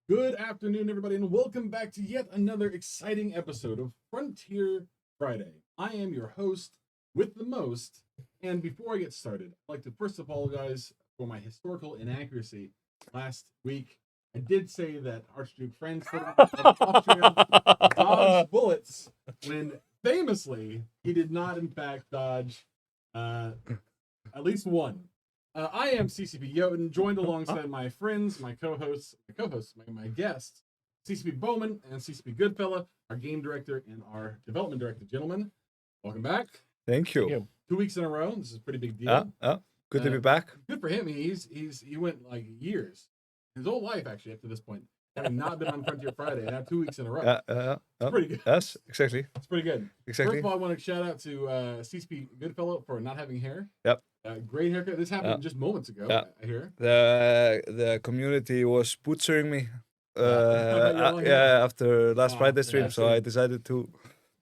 Good afternoon, everybody, and welcome back to yet another exciting episode of Frontier Friday. I am your host with the most, and before I get started, I'd like to first apologize for my historical inaccuracy. Last week, I did say that Archduke Franz of Austria dodged bullets when famously he did not, in fact, dodge at least one. I am CCP Jötunn, joined alongside my friends, my co-hosts, my guests, CCP Bowman and CCP Goodfella, our game director and our development director. Gentlemen, welcome back. Thank you. 2 weeks in a row. This is a pretty big deal. Good to be back. Good for him. He went like years, his whole life actually up to this point, having not been on Frontier Friday. Now 2 weeks in a row. It's pretty good. Yes, exactly. It's pretty good. Exactly. First of all, I want to shout out to CCP Goodfellow for not having hair. Yep. Great haircut. This happened just moments ago. I hear. The community was butchering me. After last Friday stream, so I decided to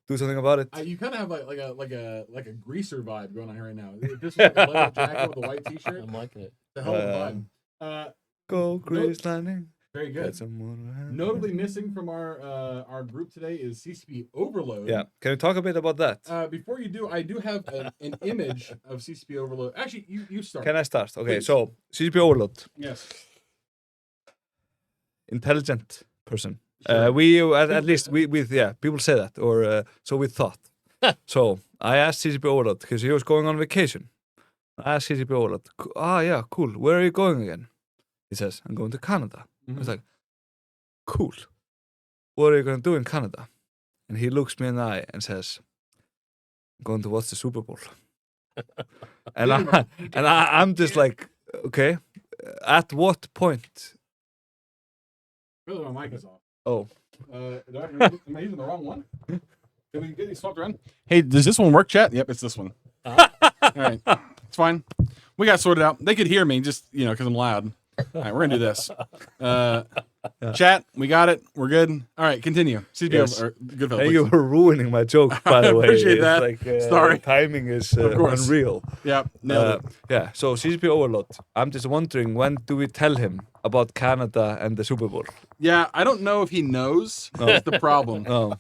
do something about it. You kind of have like a greaser vibe going on here right now. This was like a leather jacket with a white T-shirt. I'm liking it. The hell of a vibe. Go Grease Landing. Very good. Notably missing from our group today is CCP Overload. Yeah. Can we talk a bit about that? Before you do, I do have an image of CCP Overload. Actually, you start. Can I start? Okay, Please. so CCP Overload. Yes. Intelligent person. Sure. We at least we people say that, or so we thought. So I asked CCP Overload because he was going on vacation. I asked CCP Overload, yeah, cool. Where are you going again? He says, I'm going to Canada. I was like, cool. What are you going to do in Canada? And he looks me in the eye and says, I'm going to watch the Super Bowl. I'm just like, okay, at what point? Really, my mic is off. Oh. Am I using the wrong one? Can we get these swapped around? Hey, does this one work, chat? Yep, it's this one. All right, it's fine. We got sorted out. They could hear me, just because I'm loud. All right, we're gonna do this. Chat, we got it. We're good. All right, continue. Yes. Good. Hey, you were ruining my joke, by the way. I appreciate It's that. Like, Sorry. Timing is Of course. unreal. Yeah, nailed it. Yeah, so CCP Overload. I'm just wondering, when do we tell him about Canada and the Super Bowl? Yeah, I don't know if he knows. That's the problem. Oh.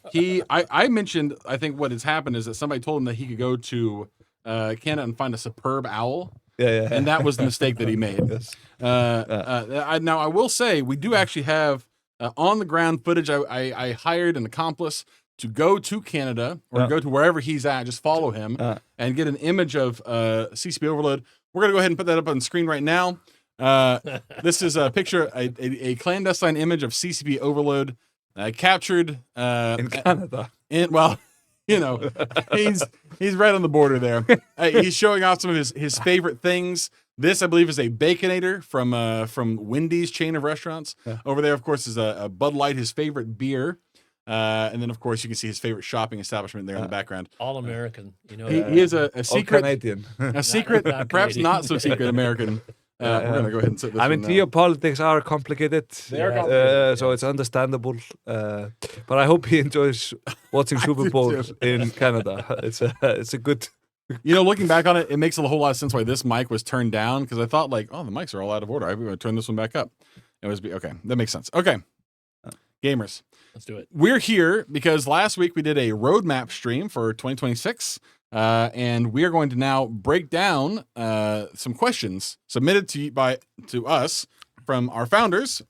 I mentioned, I think what has happened is that somebody told him that he could go to Canada and find a superb owl. Yeah. And that was the mistake that he made. Yes. Now, I will say, we do actually have on-the-ground footage. I hired an accomplice to go to Canada or go to wherever he's at, just follow him, and get an image of CCP Overload. We're going to go ahead and put that up on the screen right now. This is a picture, a clandestine image of CCP Overload captured In Canada. He's right on the border there. He's showing off some of his favorite things. This, I believe, is a Baconator from Wendy's chain of restaurants. Yeah. Over there, of course, is a Bud Light, his favorite beer. And then, of course, you can see his favorite shopping establishment there in the background. All American, He is a secret, Canadian. not perhaps Canadian. not so secret American. We're gonna go ahead and sit this. I mean, geopolitics are complicated. They are complicated. So it's understandable. But I hope he enjoys watching Super Bowl in Canada. It's a good. Looking back on it, it makes a whole lot of sense why this mic was turned down, because I thought the mics are all out of order. I'm going to turn this one back up. Okay. That makes sense. Okay, gamers, Let's do it. we're here because last week we did a roadmap stream for 2026, and we are going to now break down some questions submitted to us from our founders.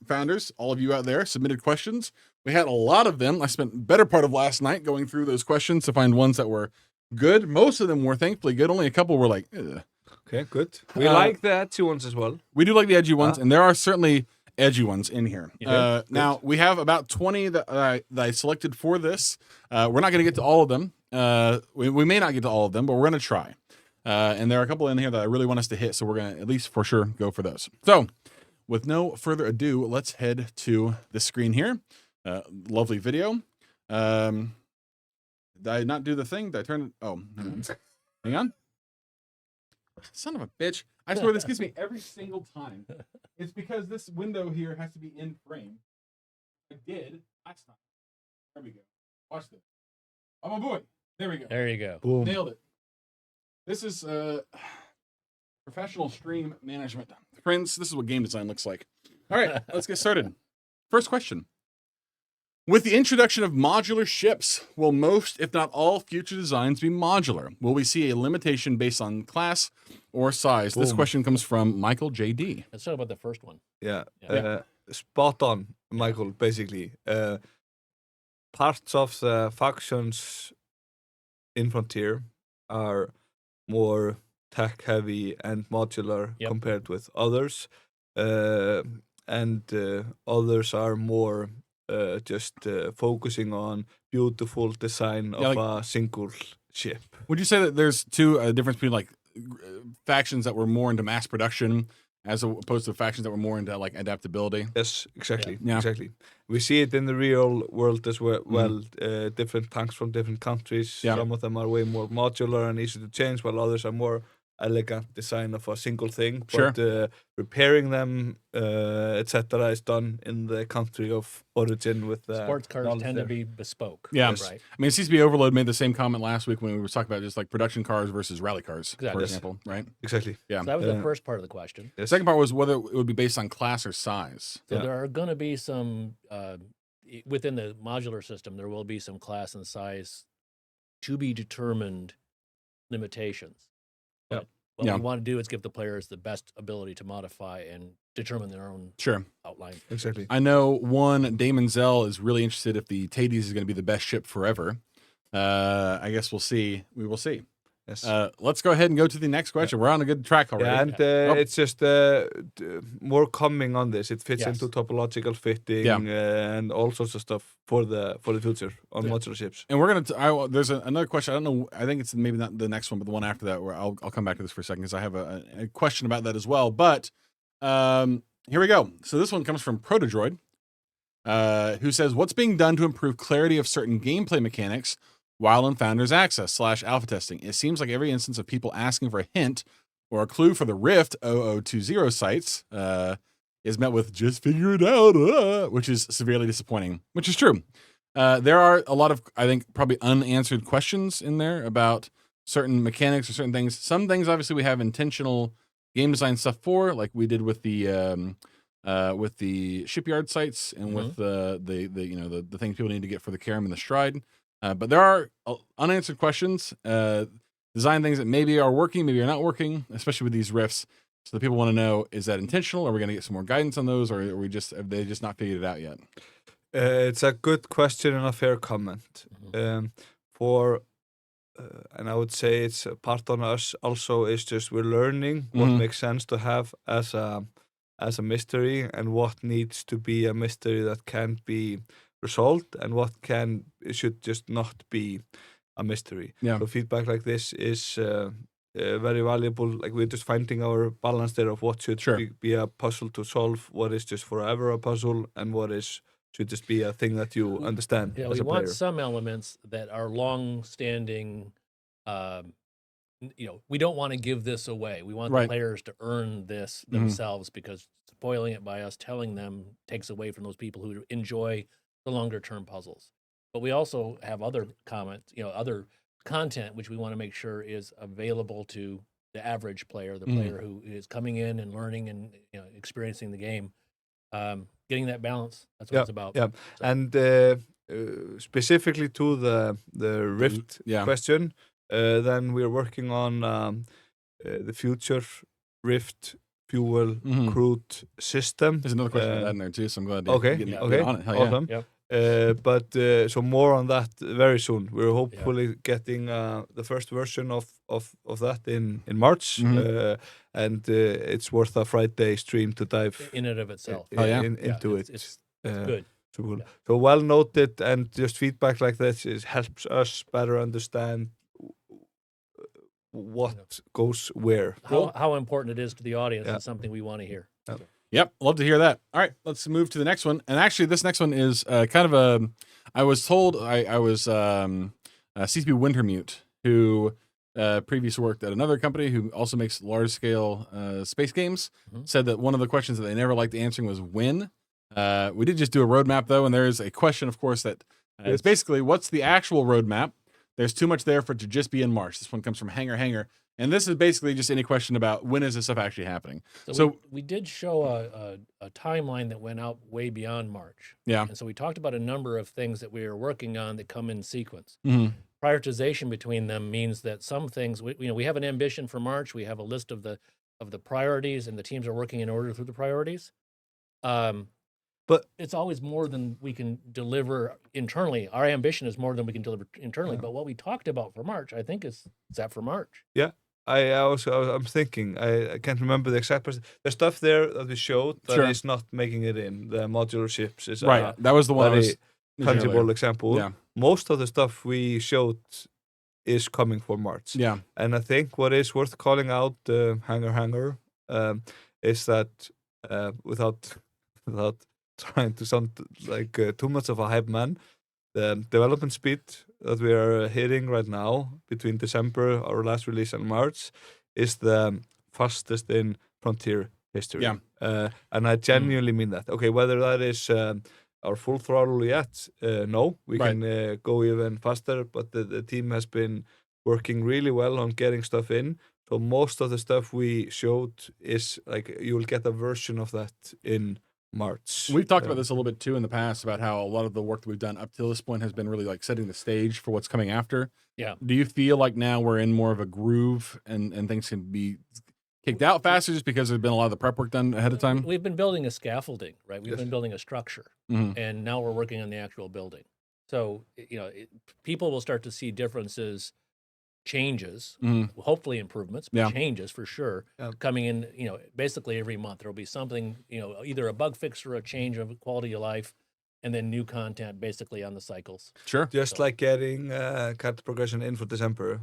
All of you out there submitted questions. We had a lot of them. I spent better part of last night going through those questions to find ones that were good. Most of them were thankfully good. Only a couple were like, ugh. Okay, good. We like the edgy ones as well. We do like the edgy ones, and there are certainly edgy ones in here. Yeah. Now, we have about 20 that I selected for this. We're not going to get to all of them. We may not get to all of them, but we're going to try. And there are a couple in here that I really want us to hit, so we're going to at least for sure go for those. So, with no further ado, let's head to the screen here. Lovely video. Did I not do the thing? Did I turn it? Oh, hang on. Son of a bitch. I swear this gets me every single time. It's because this window here has to be in frame. I did last time. There we go. Watch this. Oh, my boy. There we go. There you go. Boom. Nailed it. This is professional stream management. Friends, this is what game design looks like. All right, let's get started. First question. With the introduction of modular ships, will most, if not all, future designs be modular? Will we see a limitation based on class or size? This Boom. question comes from Michael J.D. Let's talk about the first one. Yeah. Yeah. Spot on, Michael, basically. Parts of the factions in Frontier are more tech heavy and modular Yep. compared with others. And others are more just focusing on beautiful design of a single ship. Would you say that there's a difference between like factions that were more into mass production as opposed to factions that were more into like adaptability? Yes, exactly. Yeah. Exactly. We see it in the real world as well. Different tanks from different countries. Yeah. Some of them are way more modular and easy to change, while others are more elegant design of a single thing. Sure. But repairing them, etc., is done in the country of origin with Sports cars knowledge tend there. to be bespoke. Yeah. Yes. Right. I mean, CCP Overload made the same comment last week when we were talking about just like production cars versus rally cars, for Exactly. example, right? Exactly. Yeah. So that was the first part of the question. The second part was whether it would be based on class or size. So Yeah. there are going to be some, within the modular system, there will be some class and size to be determined limitations. Yeah. But what Yeah. we want to do is give the players the best ability to modify and determine their own Sure. outline. Exactly. I know one, Damon Zell is really interested if the Tades is going to be the best ship forever. I guess we'll see. We will see. Yes. Let's go ahead and go to the next question. We're on a good track already. Yeah, and Oh. it's just more coming on this. It fits Yes. into topological fitting and all sorts of stuff for the future on modular ships. And we're gonna. There's another question. I don't know. I think it's maybe not the next one, but the one after that. Where I'll come back to this for a second because I have a question about that as well. But here we go. So this one comes from Protodroid, who says, "What's being done to improve clarity of certain gameplay mechanics while in Founders Access / alpha testing? It seems like every instance of people asking for a hint or a clue for the Rift 0020 sites is met with just figure it out, which is severely disappointing, which is true. There are a lot of, I think, probably unanswered questions in there about certain mechanics or certain things. Some things, obviously, we have intentional game design stuff for, like we did with the shipyard sites and with the things people need to get for the Karam and the Stride. But there are unanswered questions, design things that maybe are working, maybe are not working, especially with these rifts. So the people want to know, is that intentional? Are we going to get some more guidance on those, or have they just not figured it out yet? It's a good question and a fair comment. And I would say it's a part on us also is just we're learning what makes sense to have as a mystery and what needs to be a mystery that can be resolved and what should just not be a mystery. Yeah. So feedback like this is very valuable. Like we're just finding our balance there of what should be a puzzle to solve, what is just forever a puzzle, and what should just be a thing that you understand Yeah, as we a player. want some elements that are long-standing. We don't want to give this away. We want the players to earn this themselves because spoiling it by us telling them takes away from those people who enjoy the longer-term puzzles. But we also have other other content which we want to make sure is available to the average player, the player who is coming in and learning and experiencing the game. Getting that balance, that's what it's about. Yeah, So. and specifically to the Rift question, then we're working on the future Rift fuel crude system. There's another question about that in there too, so I'm glad to get okay. on it. Hell Awesome. Yep. But so more on that very soon. We're hopefully getting the first version of that in March, and it's worth a Friday stream to dive in and of itself. Into it. It's good. So cool. So well noted, and just feedback like this helps us better understand what goes where. How important it is to the audience is something we want to hear. Yep, love to hear that. All right, let's move to the next one. And actually, this next one is kind of I was told I was CCP Wintermute, who previously worked at another company who also makes large-scale space games, said that one of the questions that they never liked answering was when. We did just do a roadmap, though, and there is a question, of course, that is basically, what's the actual roadmap? There's too much there for it to just be in March. This one comes from Hanger. And this is basically just any question about when is this stuff actually happening. So we did show a timeline that went out way beyond March. Yeah. And so we talked about a number of things that we are working on that come in sequence. Mm-hmm. Prioritization between them means that some things, we have an ambition for March. We have a list of the priorities, and the teams are working in order through the priorities. But it's always more than we can deliver internally. Our ambition is more than we can deliver internally. But what we talked about for March, I think, is set for March. Yeah. I'm thinking, I can't remember the exact person. There's stuff there that we showed that is not making it in. The modular ships is right. That was the one I was tangible example. Yeah. Most of the stuff we showed is coming for March. Yeah. And I think what is worth calling out, hanger, is that without trying to sound like too much of a hype man, the development speed that we are hitting right now between December, our last release, and March is the fastest in Frontier history. Yeah. And I genuinely mean that. Okay, whether that is our full throttle yet, no, we can go even faster, but the team has been working really well on getting stuff in. So most of the stuff we showed is like you will get a version of that in March. We've talked about this a little bit too in the past about how a lot of the work that we've done up to this point has been really like setting the stage for what's coming after. Yeah. Do you feel like now we're in more of a groove and things can be kicked out faster just because there's been a lot of the prep work done ahead of time? We've been building a scaffolding, right? We've been building a structure, and now we're working on the actual building. So, people will start to see differences, changes, hopefully improvements, but changes for sure, coming in, basically every month. There'll be something, either a bug fix or a change of quality of life, and then new content basically on the cycles. Sure. Just like getting character progression in for December,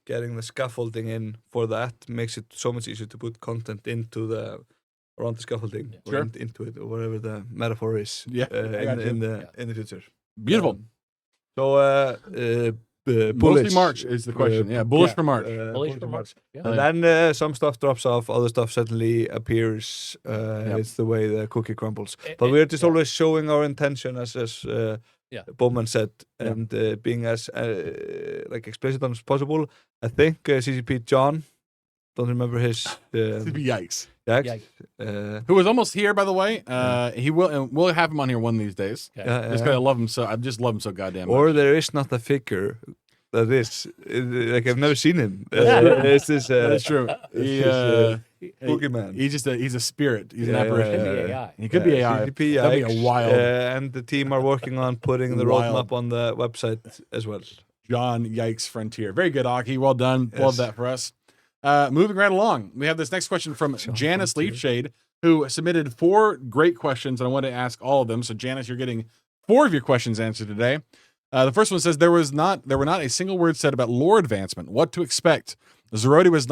getting the scaffolding in for that makes it so much easier to put content around the scaffolding, or into it, or whatever the metaphor is. Yeah, in the future. Beautiful. Bullish. Mostly March is the question. Bullish for March. Bullish for March. Yeah. And then some stuff drops off, other stuff suddenly appears. It's the way the cookie crumbles. But we're just always showing our intention, as Bowman said, and being as explicit as possible. I think CCP John, don't remember his CCP Yikes. Yikes. Who was almost here, by the way. He will, and we'll have him on here one of these days. Okay. Just because I love him so. I just love him so goddamn much. Or there is not a figure that is like I've never seen him. It's this. That's true. Boogeyman. He's a spirit. He's an apparition. Could be AI. He could be AI. CCP That'd be a wild. And the team are working on putting the roadmap on the website as well. John Yikes Frontier. Very good, Aki. Well done. Yes. Love that for us. Moving right along, we have this next question from Janice Leafshade, who submitted 4 great questions, and I want to ask all of them. So, Janice, you're getting 4 of your questions answered today. The first one says there were not a single word said about lore advancement. What to expect? Rarity was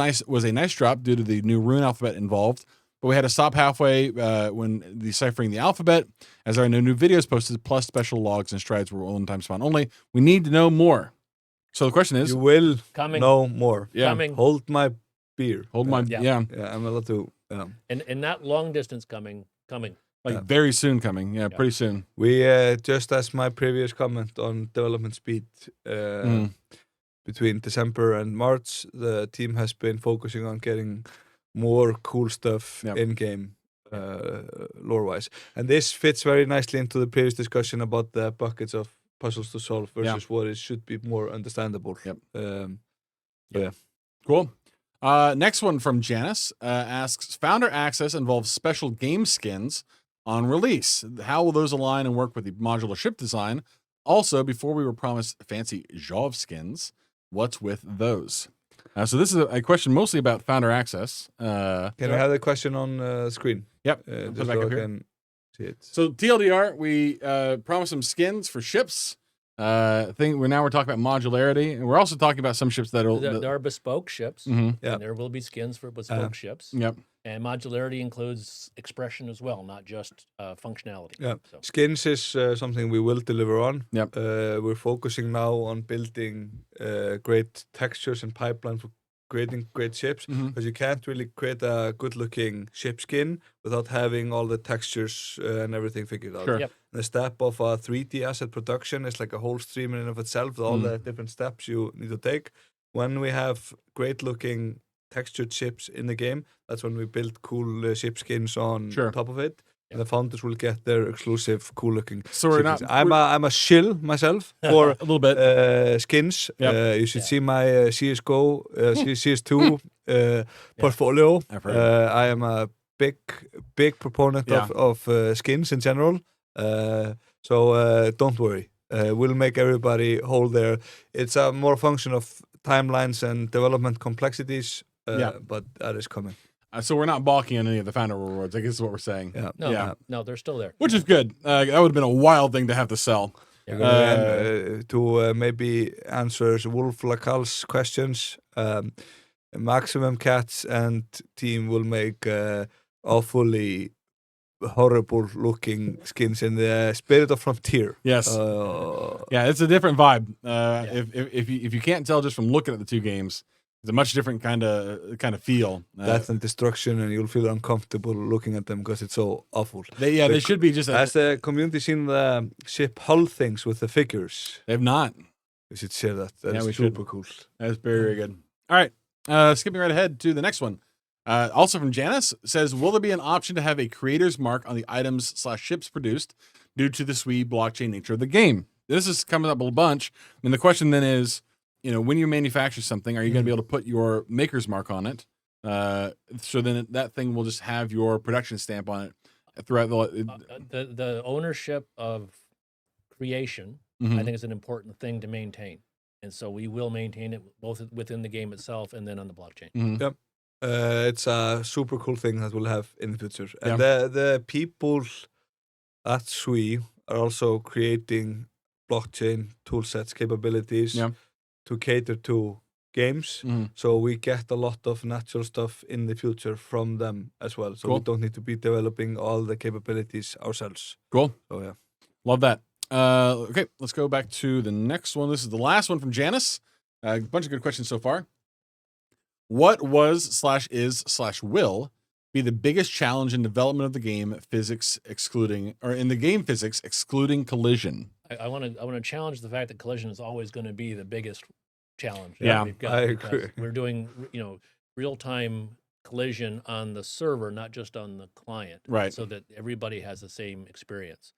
a nice drop due to the new rune alphabet involved, but we had to stop halfway when deciphering the alphabet, as there are no new videos posted, plus special logs and strides were one-time spawn only. We need to know more. So the question is, you will know more. Yeah. Coming. Hold my beer. Hold my Yeah, I'm allowed to. And not long distance coming. Like very soon coming. Yeah, pretty soon. We just as my previous comment on development speed, between December and March, the team has been focusing on getting more cool stuff in game, lore-wise, and this fits very nicely into the previous discussion about the buckets of puzzles to solve versus what it should be more understandable. Cool. Next one from Janice asks, Founder Access involves special game skins on release. How will those align and work with the modular ship design? Also, before we were promised fancy Jov skins, what's with those? So this is a question mostly about Founder Access. Can we have the question on screen? Yep. Just Put it back so up I here. can see it. So TLDR, we promised some skins for ships. We're talking about modularity, and we're also talking about some ships that There are bespoke ships, Mhm. and there will be skins for bespoke ships. Yep. And modularity includes expression as well, not just functionality. Yeah, So, skins is something we will deliver on. Yep. We're focusing now on building great textures and pipeline for creating great ships, because you can't really create a good-looking ship skin without having all the textures and everything figured out. Sure. Yep. The step of a 3D asset production is like a whole stream in and of itself with all the different steps you need to take. when we have great-looking textured ships in the game, that's when we build cool ship skins on top of it. And the founders will get their exclusive, cool-looking. So we're not. I'm a shill myself for a little bit skins. Yep. You should see my CS:GO, CS2 portfolio. I am a big proponent of skins in general. So don't worry. We'll make everybody hold their. It's a more function of timelines and development complexities. But that is coming. So we're not balking on any of the founder rewards, I guess is what we're saying. No, they're still there. Which is good. That would have been a wild thing to have to sell. To maybe answer Wolf Lacal's questions, Maximum Cats and team will make awfully horrible looking skins in the spirit of Frontier. Yes. It's a different vibe. If you can't tell just from looking at the two games, it's a much different kind of feel. Death and destruction, and you'll feel uncomfortable looking at them because it's so awful. They should be just. Has the community seen the ship hull things with the figures? They have not. We should share that. That's super cool. That's very good. All right, skipping right ahead to the next one. Also from Janice says, will there be an option to have a creator's mark on the items/ships produced due to the SWE blockchain nature of the game? This is coming up a bunch, and the question then is, when you manufacture something, are you going to be able to put your maker's mark on it? So then that thing will just have your production stamp on it throughout the ownership of creation. I think is an important thing to maintain, and so we will maintain it both within the game itself and then on the blockchain. Yep. It's a super cool thing that we'll have in the future. And the people at SWE are also creating blockchain toolsets capabilities to cater to games. So we get a lot of natural stuff in the future from them as well. So we don't need to be developing all the capabilities ourselves. Cool. So love that. Okay, let's go back to the next one. This is the last one from Janice. A bunch of good questions so far. What was/is/will be the biggest challenge in development of the game physics excluding collision? I want to challenge the fact that collision is always going to be the biggest challenge. Yeah, we've got, I agree. We're doing real-time collision on the server, not just on the client, right? So that everybody has the same experience.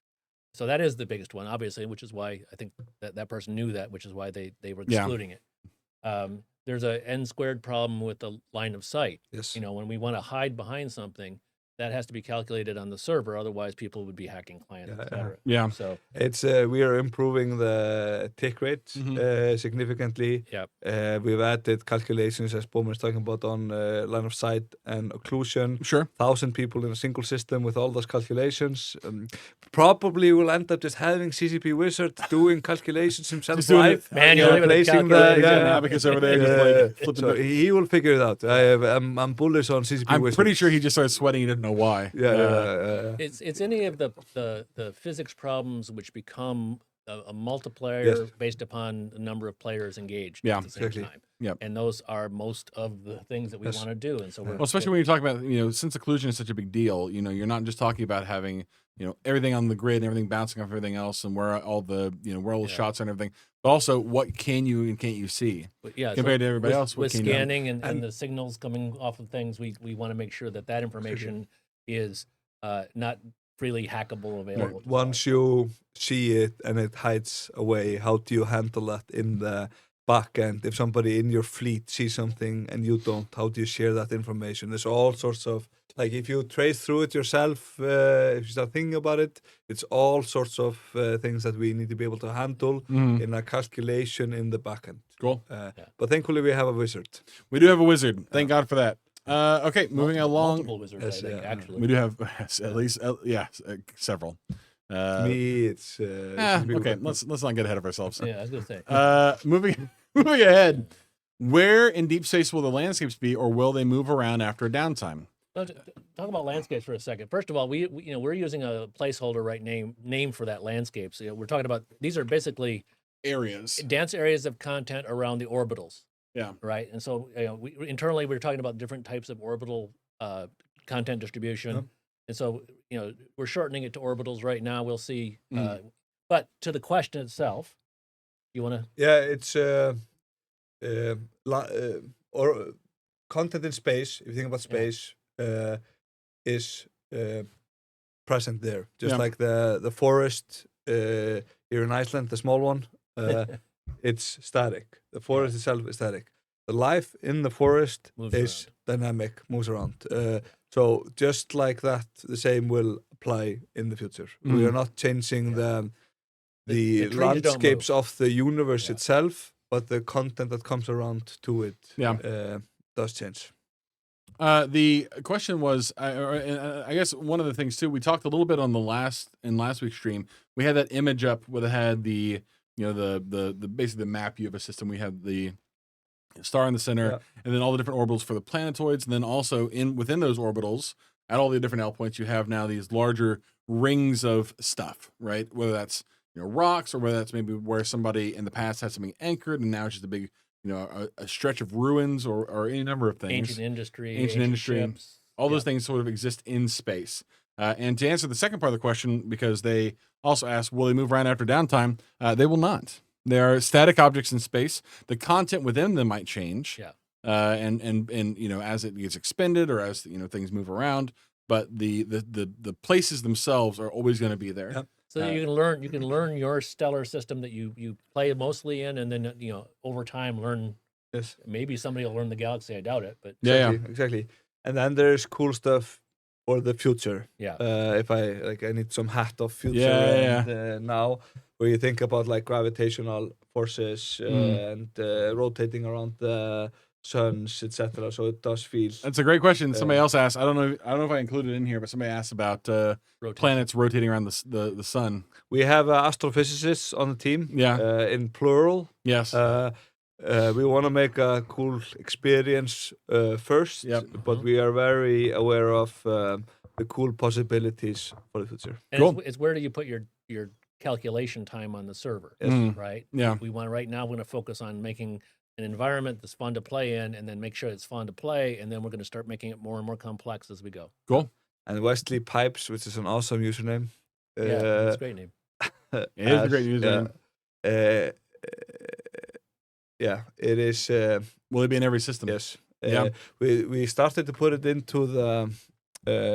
So that is the biggest one, obviously, which is why I think that person knew that, which is why they were excluding it. There's a n-squared problem with the line of sight. Yes. When we want to hide behind something, that has to be calculated on the server. Otherwise, people would be hacking clients, etc. Yeah. So it's we are improving the tick rate significantly. Yeah. We've added calculations, as Bowman is talking about, on line of sight and occlusion. Sure. 1,000 people in a single system with all those calculations. Probably will end up just having CCP Wizard doing calculations himself live. Manually placing the abacus over there, just flipping. So he will figure it out. I'm bullish on CCP Wizard. I'm pretty sure he just started sweating. He didn't know why. It's any of the physics problems which become a multiplier based upon the number of players engaged at the same time. Yep. And those are most of the things that we want to do. And so especially when you talk about, since occlusion is such a big deal, you're not just talking about having, everything on the grid and everything bouncing off everything else and where all the, where all the shots are and everything, but also what can you and can't you see compared to everybody else. With scanning and the signals coming off of things, we want to make sure that information is not freely hackable available. Once you see it and it hides away, how do you handle that in the back end? If somebody in your fleet sees something and you don't, how do you share that information? There's all sorts of, like, if you trace through it yourself, if you start thinking about it, it's all sorts of things that we need to be able to handle in a calculation in the back end. Cool. But thankfully we have a wizard. We do have a wizard. Thank God for that. Okay, moving along. Multiple wizards, I think, actually. We do have at least several. Me, it's okay. Let's not get ahead of ourselves. Yeah, I was gonna say. Moving ahead. Where in deep space will the landscapes be, or will they move around after a downtime? Talk about landscapes for a second. First of all, we're using a placeholder name for that landscapes. We're talking about, these are basically areas, dense areas of content around the orbitals. Yeah. Right. And so internally we're talking about different types of orbital content distribution. And so, we're shortening it to orbitals right now. We'll see. But to the question itself, you want to? Yeah, it's or content in space, if you think about space, is present there. Just like the forest here in Iceland, the small one, it's static. The forest itself is static. The life in the forest is dynamic, moves around. So just like that, the same will apply in the future. We are not changing the landscapes of the universe itself, but the content that comes around to it does change. The question was, I guess one of the things too, we talked a little bit on last week's stream. We had that image up where it had the basically the map view of a system. We have the star in the center, and then all the different orbitals for the planetoids, and then also within those orbitals, at all the different L points, you have now these larger rings of stuff, right? Whether that's rocks, or whether that's maybe where somebody in the past had something anchored, and now it's just a big a stretch of ruins, or any number of things. Ancient industry, ships. All those things sort of exist in space. And to answer the second part of the question, because they also asked, will they move around after downtime? They will not. They are static objects in space. The content within them might change. Yeah. And as it gets expended, or as things move around, but the places themselves are always going to be there. Yep. So you can learn your stellar system that you play mostly in, and then over time learn. Yes. Maybe somebody will learn the galaxy. I doubt it, but exactly. And then there's cool stuff for the future. Yeah. If I need some hat of future now, where you think about like gravitational forces and rotating around the suns, etc. So it does feel. That's a great question. Somebody else asked. I don't know if I included it in here, but somebody asked about planets rotating around the sun. We have astrophysicists on the team. Yeah. In plural. Yes. We want to make a cool experience first, but we are very aware of the cool possibilities for the future. And cool. It's where do you put your calculation time on the server, right? Yeah. We're going to focus on making an environment that's fun to play in, and then make sure it's fun to play, and then we're going to start making it more and more complex as we go. Cool. And Wesley Pipes, which is an awesome username. It's a great name. It is a great username. It is. Will it be in every system? Yes. We started to put it into the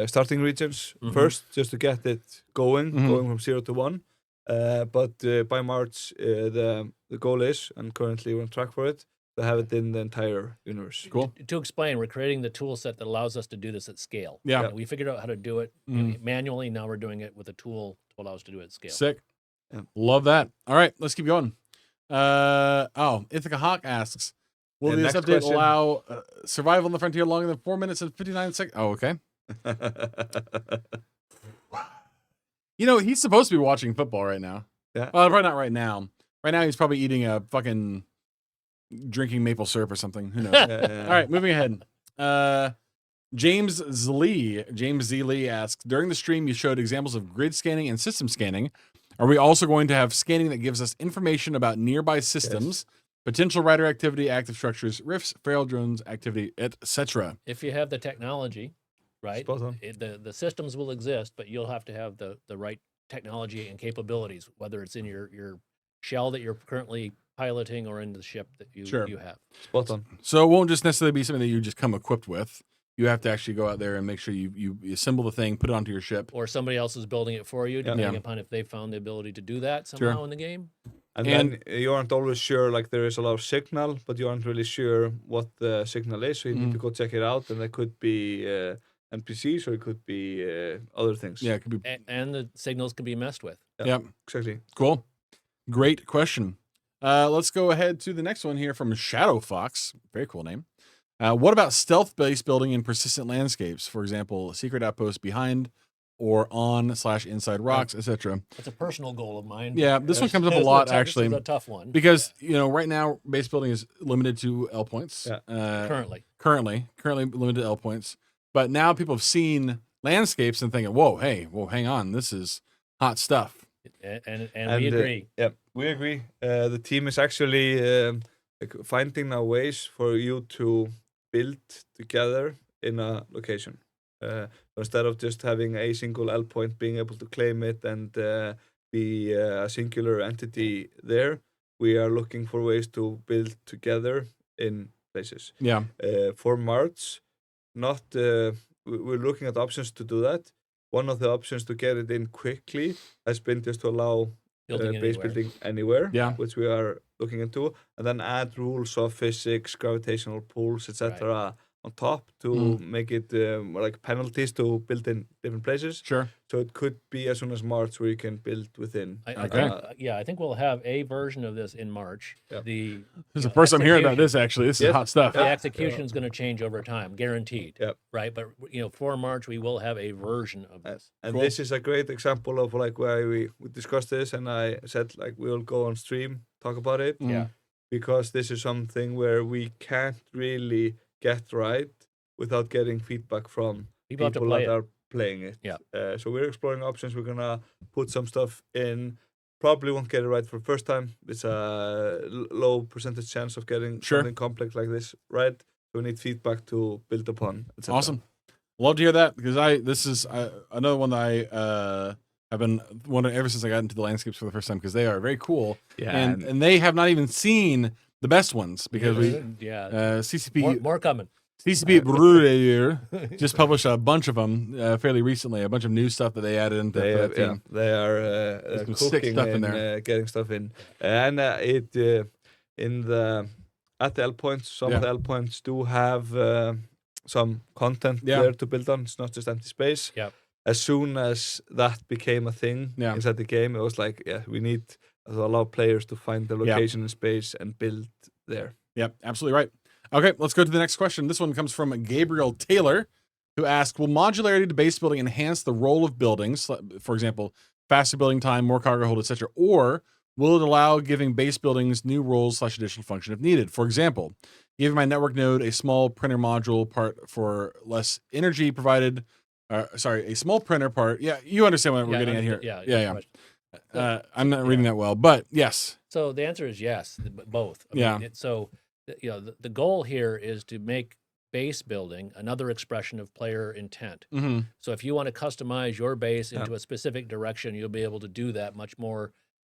starting regions first, just to get it going from 0 to 1. But by March, the goal is, and currently we're on track for it, to have it in the entire universe. Cool. To explain, we're creating the tool set that allows us to do this at scale. Yeah. We figured out how to do it manually. Now we're doing it with a tool to allow us to do it at scale. Sick. Yeah. Love that. All right, let's keep going. Ithaca Hawk asks, will this update allow survival on the frontier longer than 4 minutes and 59 seconds? Oh, okay. He's supposed to be watching football right now. Yeah. Well, probably not right now. Right now, he's probably eating a fucking drinking maple syrup or something. Who knows? All right, moving ahead. James Z. Lee asks, during the stream, you showed examples of grid scanning and system scanning. Are we also going to have scanning that gives us information about nearby systems, potential rider activity, active structures, rifts, feral drones activity, etc.? If you have the technology, right? Spot on. The systems will exist, but you'll have to have the right technology and capabilities, whether it's in your shell that you're currently piloting or in the ship that you have. Spot on. So it won't just necessarily be something that you just come equipped with. You have to actually go out there and make sure you assemble the thing, put it onto your ship. Or somebody else is building it for you, depending upon if they found the ability to do that somehow in the game. And then you aren't always sure, like there is a lot of signal, but you aren't really sure what the signal is, so you need to go check it out, and it could be NPCs or it could be other things. Yeah, it could be. And the signals can be messed with. Yeah, exactly. Cool. Great question. Let's go ahead to the next one here from Shadow Fox. Very cool name. What about stealth base building in persistent landscapes? For example, secret outposts behind or on/inside rocks, etc. That's a personal goal of mine. Yeah, this one comes up a lot, actually. This is a tough one. Because, right now, base building is limited to L points. Yeah. Currently limited to L points. But now people have seen landscapes and thinking, whoa, hang on, this is hot stuff. And we agree. We agree. The team is actually finding now ways for you to build together in a location. Instead of just having a single L point, being able to claim it and be a singular entity there, we are looking for ways to build together in places. Yeah. For March, not we're looking at options to do that. One of the options to get it in quickly has been just to allow base building anywhere, Yeah. which we are looking into, and then add rules of physics, gravitational pulls, etc. on top to make it like penalties to build in different places. Sure. So it could be as soon as March where you can build within. I think, I think we'll have a version of this in March. Yep. This is the first I'm hearing about this, actually. This is hot stuff. The execution is going to change over time, guaranteed. Yep. Right? But, for March, we will have a version of this. And this is a great example of like why we discussed this, and I said like we'll go on stream, talk about it. Yeah. Because this is something where we can't really get right without getting feedback from people that are playing it. Yeah. So we're exploring options. We're gonna put some stuff in. Probably won't get it right for the first time. It's a low percentage chance of getting something complex like this right. So we need feedback to build upon. etc. Awesome. Love to hear that, because this is another one that I have been wondering ever since I got into the landscapes for the first time, because they are very cool. Yeah. And they have not even seen the best ones, because CCP more coming. CCP Jötunn just published a bunch of them fairly recently, a bunch of new stuff that they added into the team. They are cooking stuff in and there. getting stuff in, and it in the at the L points. Some of the L points do have some content there to build on. It's not just empty space. Yeah. As soon as that became a thing inside the game, it was like, we need to allow players to find the location in space and build there. Yep, absolutely right. Okay, let's go to the next question. This one comes from Gabriel Taylor, who asked, will modularity to base building enhance the role of buildings, for example, faster building time, more cargo hold, etc., or will it allow giving base buildings new roles / additional function if needed? For example, giving my network node a small printer module part for less energy provided. A small printer part. Yeah, you understand what we're getting at here. Yeah. I'm not reading that well, but yes. So the answer is yes, both. I mean, the goal here is to make base building another expression of player intent. Mm-hmm. So if you want to customize your base into a specific direction, you'll be able to do that much more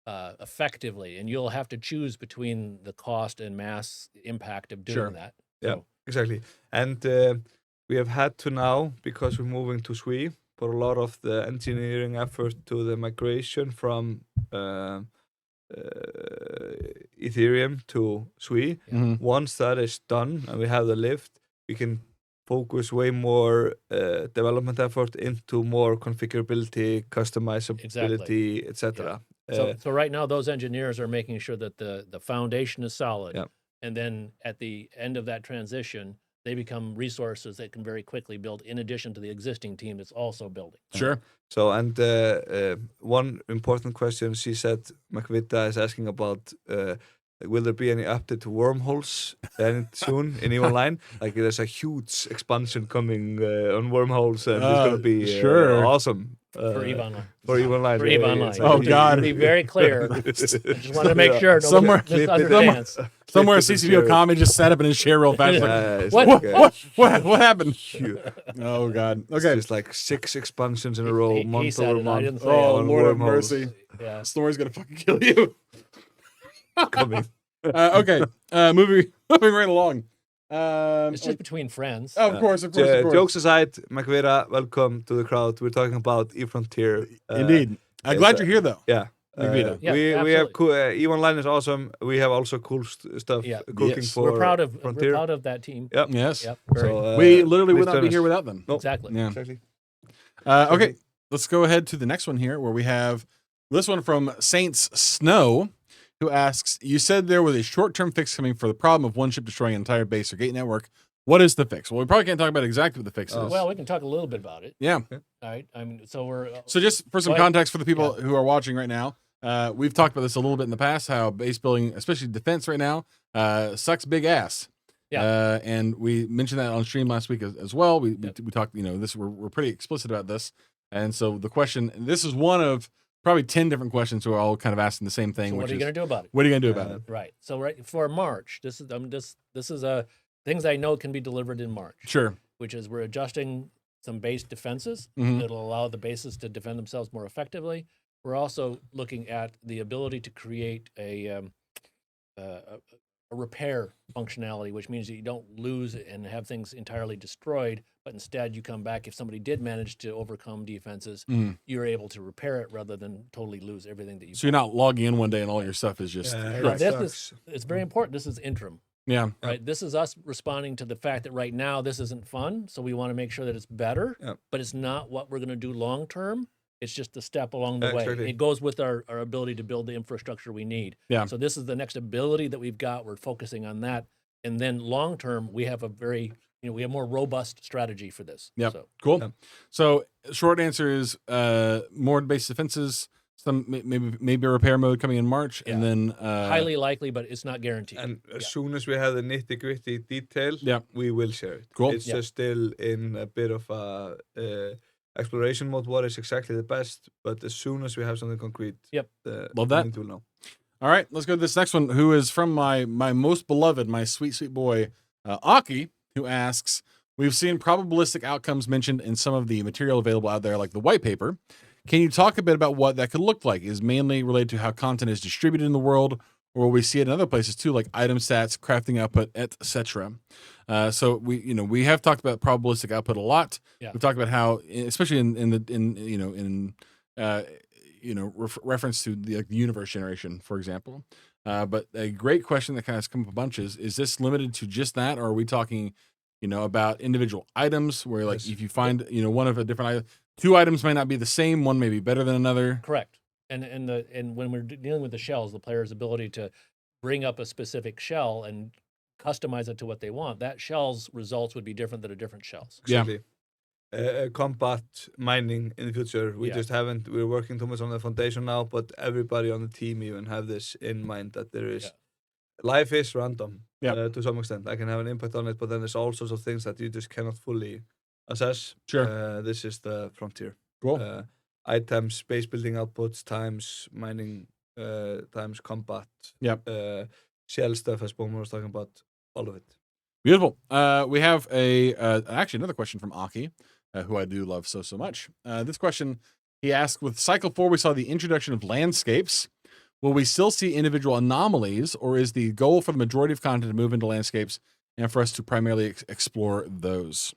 effectively, and you'll have to choose between the cost and mass impact of doing that. Yeah, exactly. And we have had to now, because we're moving to SWE, put a lot of the engineering effort to the migration from Ethereum to SWE. Mm-hmm. Once that is done and we have the lift, we can focus way more development effort into more configurability, customizability, etc. So right now, those engineers are making sure that the foundation is solid, and then at the end of that transition, they become resources that can very quickly build in addition to the existing team that's also building. Sure. So, and one important question she said, Makvita is asking about, will there be any update to wormholes soon in EVE Online? Like, there's a huge expansion coming on wormholes, and it's going to be awesome. For EVE Online. For EVE Online. For EVE Online. Oh, God. To be very clear. I just want to make sure nobody understands. Somewhere CCP Okami just sat up in his chair real fast. What happened? Oh, God. Okay. It's like 6 expansions in a row, month over month. Oh, Lord have mercy. Yeah. Story's going to fucking kill you. Coming. Okay. Moving right along. It's just between friends. Of course. Jokes aside, Makvita, welcome to the crowd. We're talking about eFrontier. Indeed. I'm glad you're here, though. Yeah. We have cool, EVE Online is awesome. We have also cool stuff cooking for we're proud of Frontier. We're proud of that team. Yep. Yes. Yep. So, we literally would not be here without them. Nope. Exactly. Yeah. Exactly. Okay. Let's go ahead to the next one here, where we have this one from Saints Snow, who asks, you said there was a short-term fix coming for the problem of one ship destroying an entire base or gate network. What is the fix? Well, we probably can't talk about exactly what the fix is. Well, we can talk a little bit about it. Yeah. All right. I mean, so just for some context for the people who are watching right now, we've talked about this a little bit in the past, how base building, especially defense right now, sucks big ass. Yeah. And we mentioned that on stream last week as well. We talked, we're pretty explicit about this. And so the question, this is one of probably 10 different questions who are all kind of asking the same thing. So what are you going to do about it? What are you going to do about it? Right. So for March, this is things I know can be delivered in March. Sure. Which is we're adjusting some base defenses Mm-hmm. that'll allow the bases to defend themselves more effectively. We're also looking at the ability to create a repair functionality, which means that you don't lose and have things entirely destroyed, but instead you come back. If somebody did manage to overcome defenses, you're able to repair it rather than totally lose everything that you. So you're not logging in one day and all your stuff is just Now, it's very important. This is interim. Yeah. Right. This is us responding to the fact that right now this isn't fun. So we want to make sure that it's better, but it's not what we're going to do long term. It's just a step along the way. It goes with our ability to build the infrastructure we need. Yeah. So this is the next ability that we've got. We're focusing on that. And then long term, we have a very, we have more robust strategy for this. Yeah. So, Cool. So short answer is more base defenses, some maybe a repair mode coming in March, and then highly likely, but it's not guaranteed. And as soon as we have the nitty gritty detail, we will share it. Cool. It's just still in a bit of a exploration mode. What is exactly the best? But as soon as we have something concrete, love that. We'll know. All right, let's go to this next one, who is from my most beloved, my sweet boy, Aki, who asks, we've seen probabilistic outcomes mentioned in some of the material available out there, like the white paper. Can you talk a bit about what that could look like? Is mainly related to how content is distributed in the world, or will we see it in other places too, like item stats, crafting output, etc. So we have talked about probabilistic output a lot. Yeah. We've talked about how, especially reference to the universe generation, for example. But a great question that kind of has come up a bunch is this limited to just that, or are we talking, about individual items where, like, if you find, one of a different item, two items might not be the same, one may be better than another. Correct. And when we're dealing with the shells, the player's ability to bring up a specific shell and customize it to what they want, that shell's results would be different than a different shell's. Exactly. Combat mining in the future. We just haven't. We're working too much on the foundation now, but everybody on the team even have this in mind that there is life is random to some extent. I can have an impact on it, but then there's all sorts of things that you just cannot fully assess. Sure. This is the frontier. Cool. Items, base building outputs, times mining, times combat. Shell stuff, as Bowman was talking about, all of it. Beautiful. We have actually another question from Aki, who I do love so much. This question, he asked, with Cycle 4, we saw the introduction of landscapes. Will we still see individual anomalies, or is the goal for the majority of content to move into landscapes and for us to primarily explore those?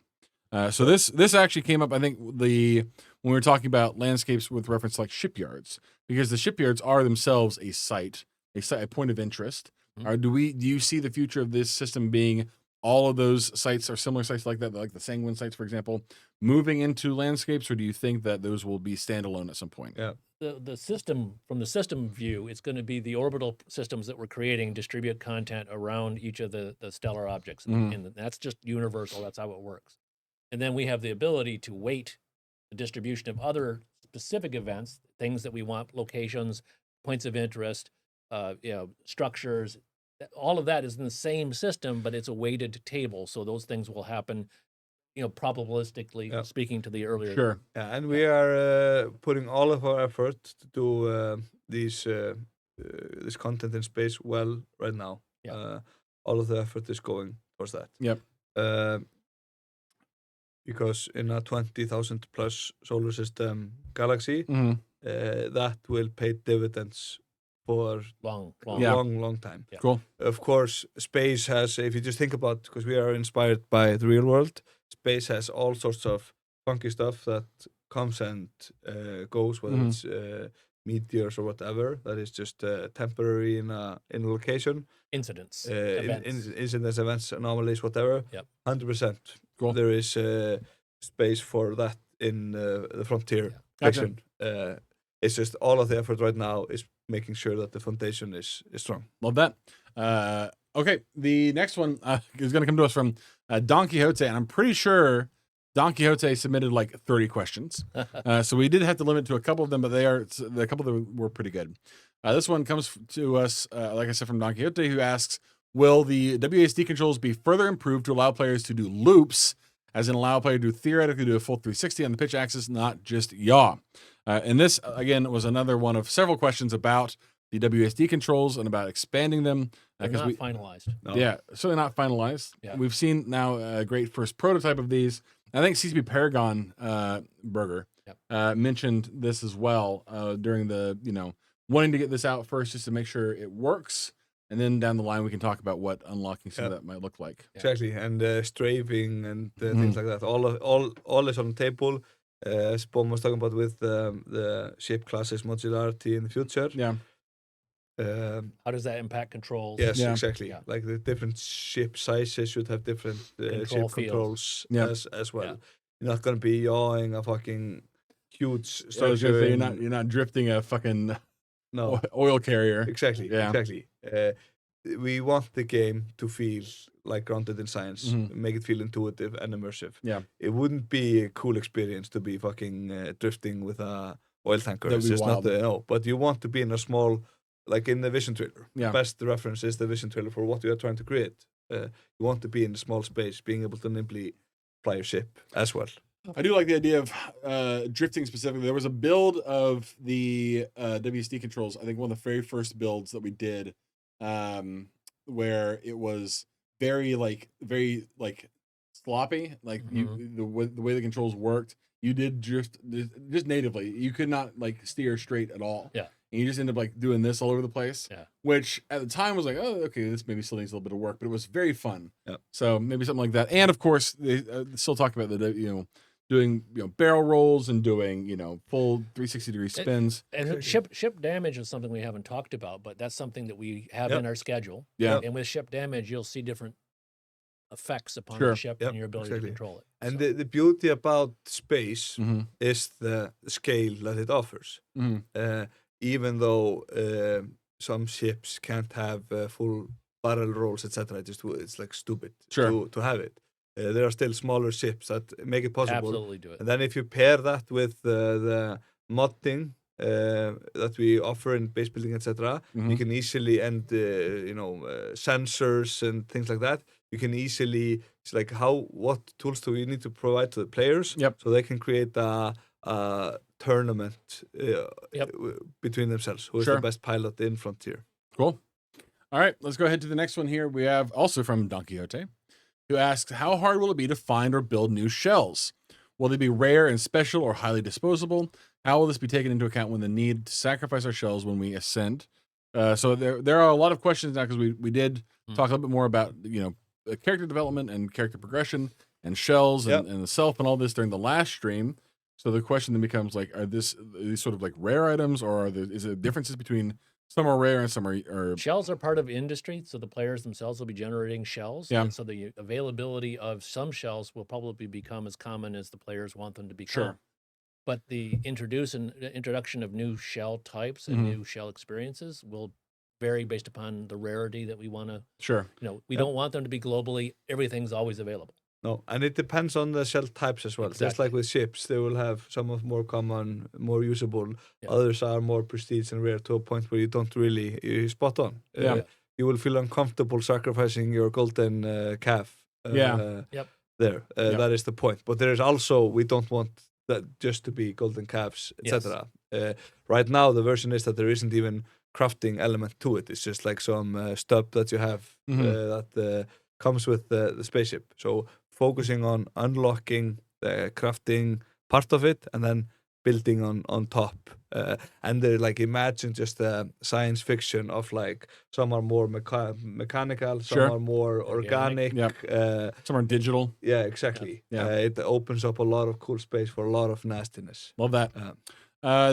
So this actually came up, I think, when we were talking about landscapes with reference to, like, shipyards, because the shipyards are themselves a point of interest. Or do you see the future of this system being all of those sites or similar sites like that, like the Sanguine sites, for example, moving into landscapes, or do you think that those will be standalone at some point? Yeah. The system, from the system view, it's going to be the orbital systems that we're creating distribute content around each of the stellar objects. And that's just universal. That's how it works. And then we have the ability to weight the distribution of other specific events, things that we want, locations, points of interest, structures. All of that is in the same system, but it's a weighted table. So those things will happen, probabilistically, speaking to the earlier. Sure. Yeah, and we are putting all of our effort to do this content in space well right now. Yeah. All of the effort is going towards that. Yep. Because in a 20,000 plus solar system galaxy, that will pay dividends for long time. Yeah. Cool. Of course, space has, if you just think about, because we are inspired by the real world, space has all sorts of funky stuff that comes and goes, whether it's meteors or whatever, that is just temporary in a location. Incidents, incidents, events, anomalies, whatever. Yep. 100%. Cool. There is space for that in the frontier Gotcha. section. It's just all of the effort right now is making sure that the foundation is strong. Love that. Okay, the next one is going to come to us from Don Quixote, and I'm pretty sure Don Quixote submitted like 30 questions. So we did have to limit to a couple of them, but a couple of them were pretty good. This one comes to us, like I said, from Don Quixote, who asks, will the WASD controls be further improved to allow players to do loops, as in allow a player to theoretically do a full 360 on the pitch axis, not just yaw? And this, again, was another one of several questions about the WASD controls and about expanding them. They're not finalized. No. Yeah, certainly not finalized. Yeah. We've seen now a great first prototype of these. I think CCP Paragon Burger mentioned this as well during the, wanting to get this out first just to make sure it works. and then down the line we can talk about what unlocking some of Yeah. that might look like. Exactly, and strafing and Mhm. things like that. All is on the table. As Bob was talking about with the ship classes modularity in the future. Yeah. How does that impact controls? Yes, Yeah. exactly. Yeah. Like the different ship sizes should have different Control ship fields. controls Yeah. as well. Yeah. You're not gonna be yawing a fucking huge I was structure. gonna say you're not drifting a fucking No, oil carrier. exactly, Yeah. exactly. We want the game to feel like grounded in science, Mhm. make it feel intuitive and immersive. Yeah. It wouldn't be a cool experience to be fucking drifting with a oil tanker. That'd It's be just wild. not no. But you want to be in a small, like in the vision trailer. Yeah. Best reference is the vision trailer for what you are trying to create. You want to be in a small space, being able to nimbly fly your ship as well. I do like the idea of drifting specifically. There was a build of the WSD controls. I think one of the very first builds that we did, where it was very sloppy. Like the way the controls worked, you did just natively. You could not like steer straight at all. Yeah. And you just end up like doing this all over the place. Yeah. Which at the time was like, oh, okay, this maybe still needs a little bit of work, but it was very fun. Yeah. So maybe something like that. And of course, they still talk about the doing barrel rolls and doing full 360-degree spins. And ship damage is something we haven't talked about, but that's something that we have Yep. in our schedule. Yeah. And with ship damage, you'll see different effects upon Sure. the ship Yep, and your ability exactly. to control it. And So, the beauty about space Mm-hmm. is the scale that it offers. Mm-hmm. Even though some ships can't have full barrel rolls, etc., it's like stupid Sure. to have it. There are still smaller ships that make it possible. absolutely do it. And then if you pair that with the modding that we offer in base building, etc., Mhm. you can easily sensors and things like that. You can easily it's like what tools do we need to provide to the players Yep. so they can create a tournament Yep. between themselves. Who is Sure. the best pilot in Frontier? Cool. All right, let's go ahead to the next one here. We have also from Don Quixote, who asks, how hard will it be to find or build new shells? Will they be rare and special or highly disposable? How will this be taken into account when the need to sacrifice our shells when we ascend? So there are a lot of questions now because we did talk a little bit more about character development and character progression and shells Yep. and the self and all this during the last stream. So the question then becomes like, are these sort of like rare items, or is there differences between some are rare and some are Shells are part of industry, so the players themselves will be generating shells. Yeah. And so the availability of some shells will probably become as common as the players want them to become. Sure. But the introduction of new shell types and Mhm. new shell experiences will vary based upon the rarity that we want to. sure? We Yep. don't want them to be globally. Everything's always available. No, and it depends on the shell types as well. Just Exactly. like with ships, they will have some of more common, more usable. Yeah. Others are more prestige and rare to a point where you don't really you spot on. Yeah. You will feel uncomfortable sacrificing your golden calf. Yeah. Yep. There, Yep. that is the point. But there is also we don't want that just to be golden calves, etc. Right now, the version is that there isn't even crafting element to it. It's just like some stub that you have that comes with the spaceship. So focusing on unlocking the crafting part of it and then building on top. And they're like, imagine just the science fiction of like some are more mechanical, some Sure. are more organic. Yep. Some are digital. Yeah, exactly. Yeah. It opens up a lot of cool space for a lot of nastiness. Love that.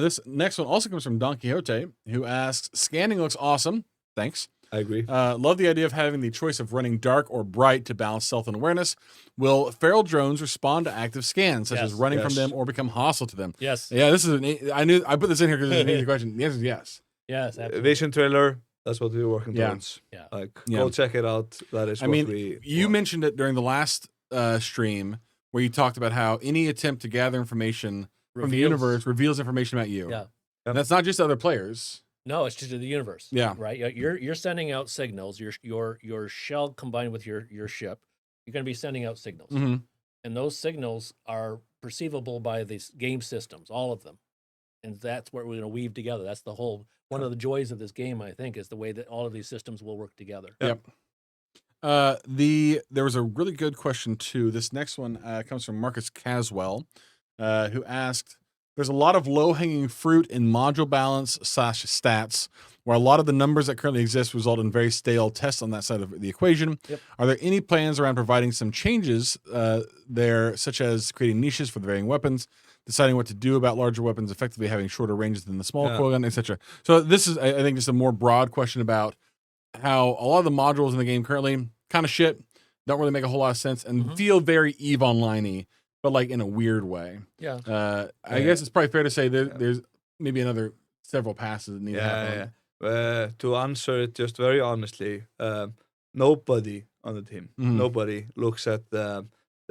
This next one also comes from Don Quixote, who asks, scanning looks awesome. Thanks. I agree. Love the idea of having the choice of running dark or bright to balance stealth and awareness. Will feral drones respond to active scans, such as Yes. running from Yes. them or become hostile to them? Yes. Yeah, this is I put this in here because it's an easy question. The answer is yes. Yes. Absolutely. Vision trailer, that's what we're working Yeah. towards. Yeah. Like, Yeah. go check it out. That is I what mean, we you want. mentioned it during the last stream where you talked about how any attempt to gather information from the Reveals- universe reveals information about you. Yeah. And that's not just other players. No, it's just the universe. Yeah. Right. You're sending out signals. Your shell combined with your ship, you're going to be sending out signals, Mm-hmm. and those signals are perceivable by these game systems, all of them, and that's what we're going to weave together. That's the whole one of the joys of this game, I think, is the way that all of these systems will work together. Yep. There was a really good question too. This next one comes from Marcus Caswell, who asked, there's a lot of low-hanging fruit in module balance / stats, where a lot of the numbers that currently exist result in very stale tests on that side of the equation. Yep. Are there any plans around providing some changes there, such as creating niches for the varying weapons, deciding what to do about larger weapons, effectively having shorter ranges than the small coil gun, etc.? So this is, I think, just a more broad question about how a lot of the modules in the game currently kind of shit, don't really make a whole lot of sense, and feel very EVE Online-y, but like in a weird way. Yeah. I guess it's probably fair to say there's maybe another several passes that need to happen. To answer it just very honestly, nobody on the team, nobody looks at the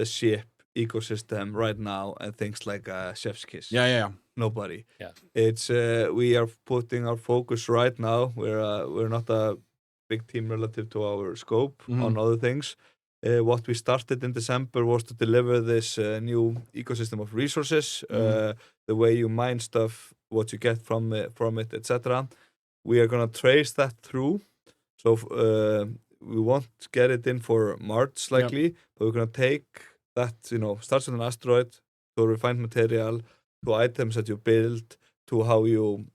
ship ecosystem right now and thinks like a chef's kiss. Yeah. Nobody. Yeah. It's we are putting our focus right now. We're not a big team relative to our scope on other things. What we started in December was to deliver this new ecosystem of resources, the way you mine stuff, what you get from it, etc. We are gonna trace that through. So we won't get it in for March likely, but we're gonna take that, starts with an asteroid, to refined material, to items that you build, to how you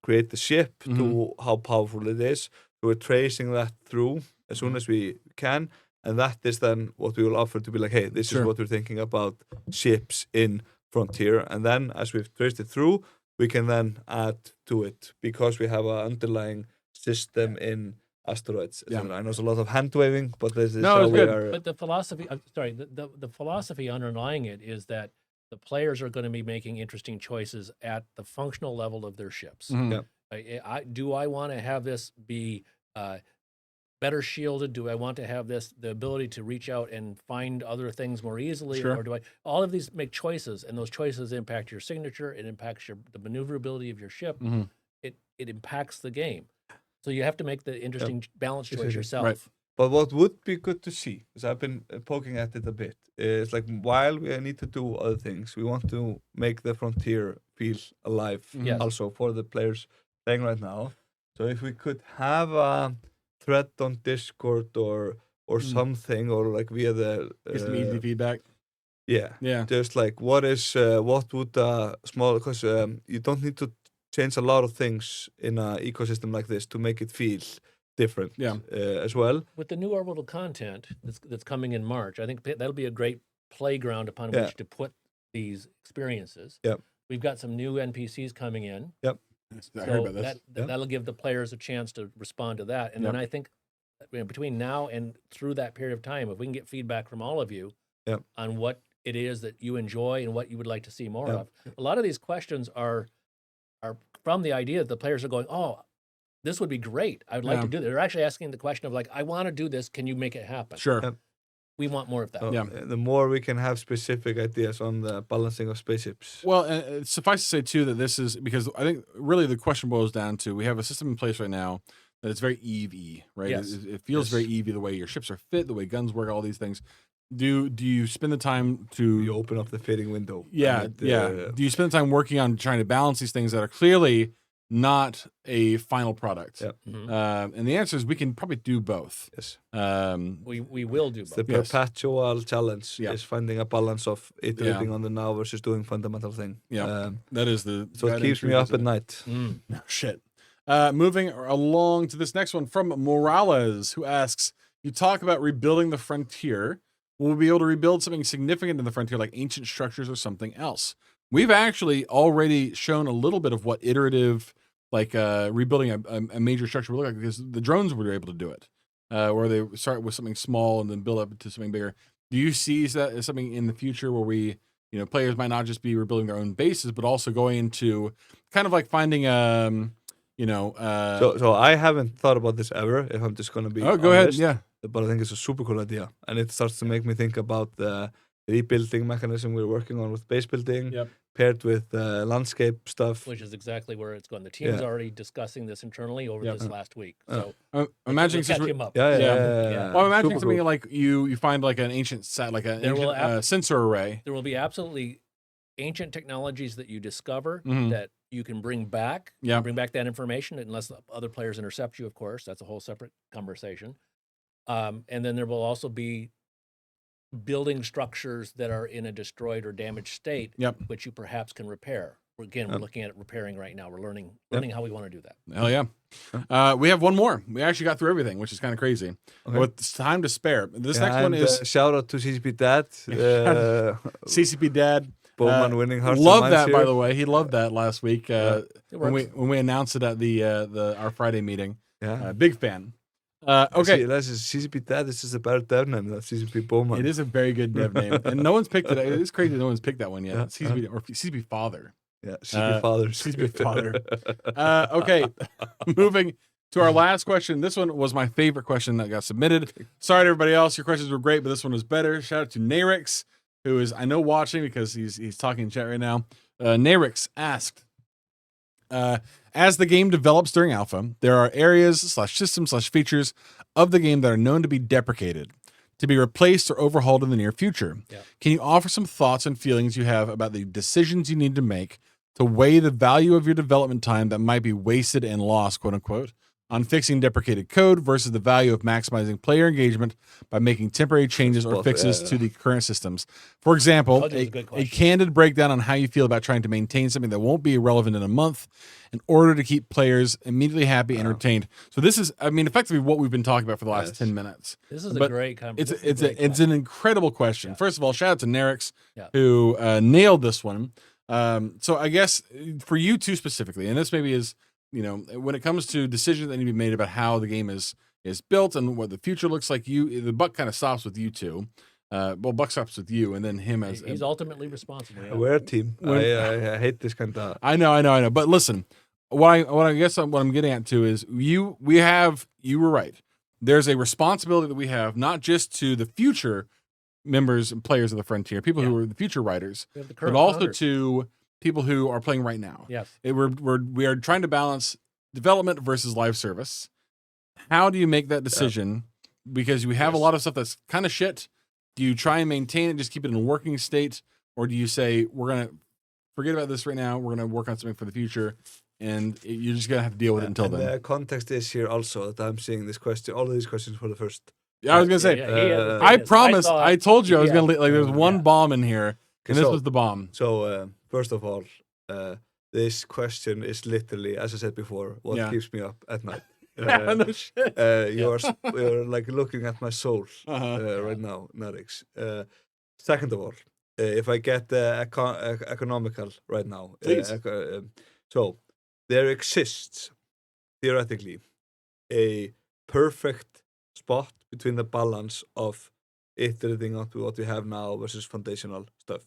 create the ship, to how powerful it is. So we're tracing that through as soon as we can, and that is then what we will offer to be like, hey, this is what we're thinking about ships in Frontier. And then as we've traced it through, we can then add to it because we have an underlying system in asteroids. I know there's a lot of hand waving, but this is how we are. But the philosophy, the philosophy underlying it is that the players are going to be making interesting choices at the functional level of their ships. Do I want to have this be better shielded? Do I want to have the ability to reach out and find other things more easily? Or do I, all of these make choices, and those choices impact your signature, it impacts the maneuverability of your ship, it impacts the game. So you have to make the interesting balance choice yourself. Right. But what would be good to see, because I've been poking at it a bit, is like while we need to do other things, we want to make the Frontier feel alive also for the players playing right now. So if we could have a thread on Discord or something, or like via the Get some easy feedback. Yeah. Just like what would small, because you don't need to change a lot of things in an ecosystem like this to make it feel different as well. With the new orbital content that's coming in March, I think that'll be a great playground upon which to put these experiences. We've got some new NPCs coming in. I heard about this. That'll give the players a chance to respond to that. And then I think between now and through that period of time, if we can get feedback from all of you on what it is that you enjoy and what you would like to see more of. A lot of these questions are from the idea that the players are going, oh, this would be great. I would like to do that. They're actually asking the question of like, I want to do this. Can you make it happen? Sure. We want more of that. The more we can have specific ideas on the balancing of spaceships. Well, and suffice to say too that this is because I think really the question boils down to we have a system in place right now that is very EVE-y, right? Yes. It feels very EVE the way your ships are fit, the way guns work, all these things. Do you spend the time to you open up the fitting window? Do you spend the time working on trying to balance these things that are clearly not a final product? And the answer is we can probably do both. Yes. We will do both. The perpetual challenge is finding a balance of iterating on the now versus doing fundamental thing. That is the so it keeps me up at night. No shit. Moving along to this next one from Morales, who asks, you talk about rebuilding the Frontier. Will we be able to rebuild something significant in the Frontier, like ancient structures or something else? We've actually already shown a little bit of what iterative, like rebuilding a major structure would look like, because the drones were able to do it, where they start with something small and then build up to something bigger. Do you see that as something in the future where we, players might not just be rebuilding their own bases, but also going into kind of like finding, So I haven't thought about this ever, if I'm just going to be go honest. ahead, But I think it's a super cool idea, and it starts to make me think about the rebuilding mechanism we're working on with base building, paired with landscape stuff. Which is exactly where it's going. The team's already discussing this internally over this last week. So imagine catch him up. Well, imagine something like you find like an ancient set, like an sensor array. There will be absolutely ancient technologies that you discover that you can bring back. Bring back that information, unless other players intercept you, of course. That's a whole separate conversation. And then there will also be building structures that are in a destroyed or damaged state, Yep. which you perhaps can repair. Again, we're Yep. looking at repairing right now. We're learning how we want to do that. Hell yeah. We have one more. We actually got through everything, which is kind of crazy. Okay. With time to spare. This next and, one is shout out to CCP Dad. CCP Dad. Bowman winning hearts and Love minds that, by here. the way. He loved that last week It when works. we announced it at the our Friday meeting. Yeah. Big fan. Okay. That's CCP Dad. This is a better dev name than CCP Bowman. It is a very good dev name, and no one's picked it. It's crazy no one's picked that one yet. Yeah. CCP or CCP Father. Yeah, CCP Father. CCP Father. Okay, moving to our last question. This one was my favorite question that got submitted. Sorry to everybody else. Your questions were great, but this one was better. Shout out to Narix, who is I know watching because he's talking in chat right now. Narix asked, as the game develops during alpha, there are areas / systems / features of the game that are known to be deprecated, to be replaced or overhauled in the near future. Yeah. Can you offer some thoughts and feelings you have about the decisions you need to make to weigh the value of your development time that might be wasted and lost, quote unquote, on fixing deprecated code versus the value of maximizing player engagement by making temporary changes or Both, fixes yeah. to the current systems? For example, Oh, that's a good a question. candid breakdown on how you feel about trying to maintain something that won't be irrelevant in a month in order to keep players immediately happy and retained. So this is, I mean, effectively what we've been talking about for the last Yes. 10 minutes. This is But a great conversation. It's an incredible question. Yeah. First of all, shout out to Narix Yeah. who nailed this one. So I guess for you two specifically, and this maybe is, you know, when it comes to decisions that need to be made about how the game is built and what the future looks like, the buck kind of stops with you two. Well, buck stops with you, and then him as He's ultimately responsible. Yeah. We're a team. When- I hate this kind of. I know. But listen, what I'm getting at too is you were right. There's a responsibility that we have not just to the future members and players of the Frontier, people who are the future writers, We have the but current also founders. to people who are playing right now. Yes. We are trying to balance development versus live service. How do you make that decision? Because you have a Yes. lot of stuff that's kind of shit. Do you try and maintain it, just keep it in a working state, or do you say we're gonna forget about this right now? We're gonna work on something for the future, and you're just gonna have to deal with it until and then. the context is here also that I'm seeing this question, all of these questions for the first. Yeah, I was gonna say. Yeah, he has the I biggest. promised. thought- I told you I was yeah. gonna like. There's one Yeah. bomb in here, and this So- was the bomb. So first of all, this question is literally, as I said before, what Yeah. keeps me up at night. No shit. You're like looking at my soul Uh-huh. right now, Narix. Second of all, if I get economical right now, Please. so there exists theoretically a perfect spot between the balance of iterating up to what we have now versus foundational stuff.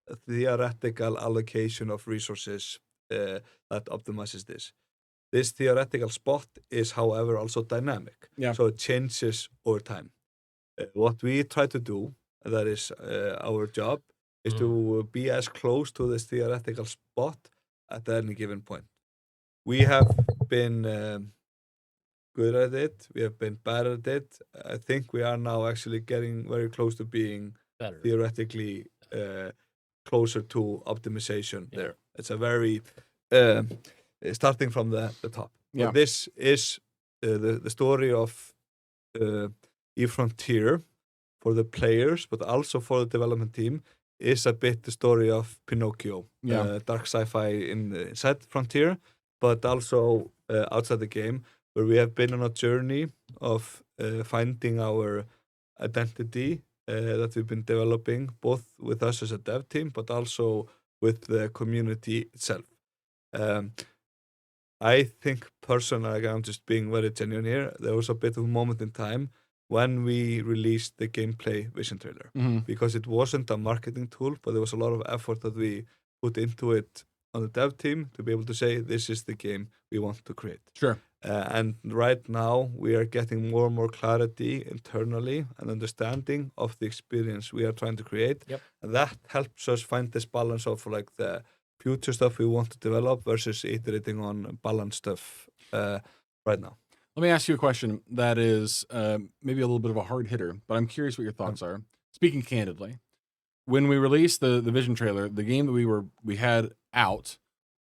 A theoretical allocation of resources that optimizes this. This theoretical spot is, however, also dynamic. Yeah. So it changes over time. What we try to do, that is our job, is to be as close to this theoretical spot at any given point. We have been good at it. We have been bad at it. I think we are now actually getting very close to being Better. theoretically closer to optimization Yeah. there. It's a very starting from the top. Yeah. But this is the story of eFrontier for the players, but also for the development team, is a bit the story of Pinocchio. Yeah. Dark sci-fi inside Frontier, but also outside the game, where we have been on a journey of finding our identity that we've been developing, both with us as a dev team, but also with the community itself. I think personally, I'm just being very genuine here, there was a bit of a moment in time when we released the gameplay vision trailer, Mhm. because it wasn't a marketing tool, but there was a lot of effort that we put into it on the dev team to be able to say, this is the game we want to create. Sure. And right now, we are getting more and more clarity internally and understanding of the experience we are trying to create. Yep. And that helps us find this balance of like the future stuff we want to develop versus iterating on balanced stuff right now. Let me ask you a question that is maybe a little bit of a hard hitter, but I'm curious what your thoughts are. Speaking candidly, when we released the vision trailer, the game that we had out,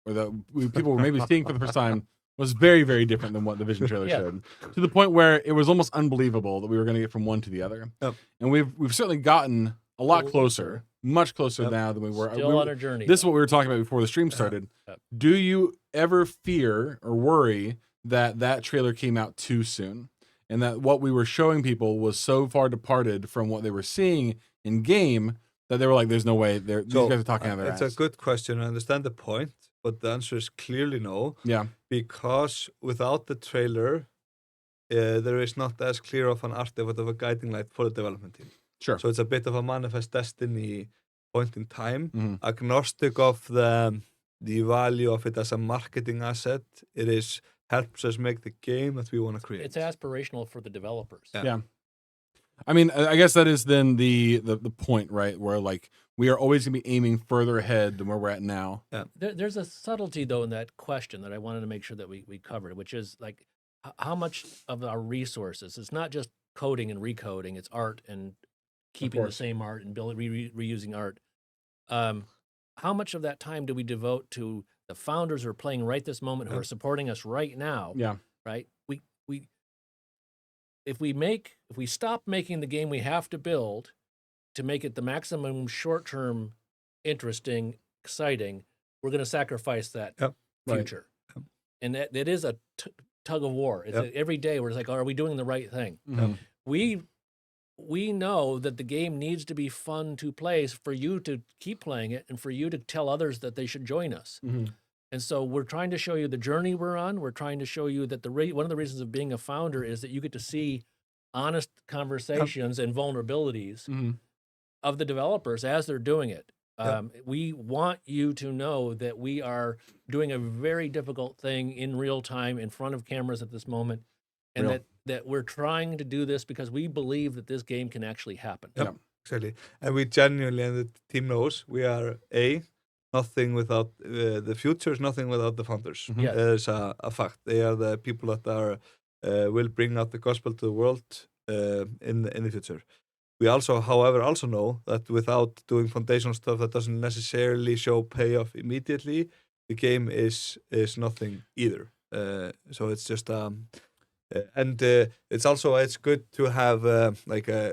or that people were maybe seeing for the first time, was very, very different than what the Vision trailer Yeah. showed. To the point where it was almost unbelievable that we were going to get from one to the other. Yep. And we've certainly gotten a lot closer, Closer. much closer Yep. now than we were. Still on our journey. This is though. what we were talking about before the stream started. Yep. Do you ever fear or worry that trailer came out too soon? And that what we were showing people was so far departed from what they were seeing in game that they were like, "There's no way these guys are talking out of their It's ass." a good question. I understand the point, but the answer is clearly no. Yeah, Because without the trailer, there is not as clear of an artifact of a guiding light for the development team. sure. So it's a bit of a manifest destiny point in time, Mhm. agnostic of the value of it as a marketing asset. It is helps us make the game that we want to create. It's aspirational for the developers. Yeah. I mean, I guess that is then the point, right? Where like we are always going to be aiming further ahead than where we're at now. There's a subtlety though in that question that I wanted to make sure that we covered, which is like how much of our resources. It's not just coding and recoding; it's art and keeping the course. same art and reusing art. How much of that time do we devote to the founders who are playing right this moment, who are supporting us right now? Yeah, Right. If we stop making the game we have to build to make it the maximum short-term interesting, exciting, we're going to sacrifice that Yep. Right. future. And that is a tug of war. It's every day we're just like, are we doing the right thing? Mhm. We know that the game needs to be fun to play for you to keep playing it and for you to tell others that they should join us. Mhm. And so we're trying to show you the journey we're on. We're trying to show you that one of the reasons of being a founder is that you get to see honest conversations and vulnerabilities Mhm. of the developers as they're doing it. Yep. We want you to know that we are doing a very difficult thing in real time in front of cameras at this moment, and Real. that we're trying to do this because we believe that this game can actually happen. Yep. Exactly. And we genuinely, and the team knows, we are nothing without the future is nothing without the founders. Mhm. Yes. It's a fact. They are the people that are will bring out the gospel to the world in the future. We also, however, also know that without doing foundational stuff that doesn't necessarily show payoff immediately, the game is nothing either. So it's just and it's good to have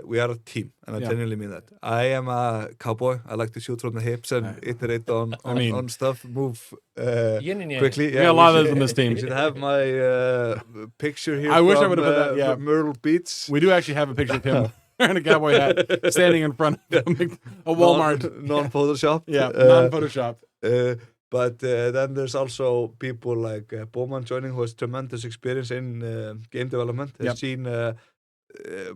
we are a team, and I Yeah. genuinely mean that. I am a cowboy. I like to shoot from the hips and iterate on stuff, move Yin and yang. quickly. We got a lot of those on this team. You should have my picture here. I wish I from, would've put that, yeah. Myrtle Beach. We do actually have a picture of him wearing a cowboy hat, standing in front of a Walmart. Non-Photoshop. Yeah, non-Photoshop. But then there's also people like Bowman joining, who has tremendous experience in game development. Has Yep. seen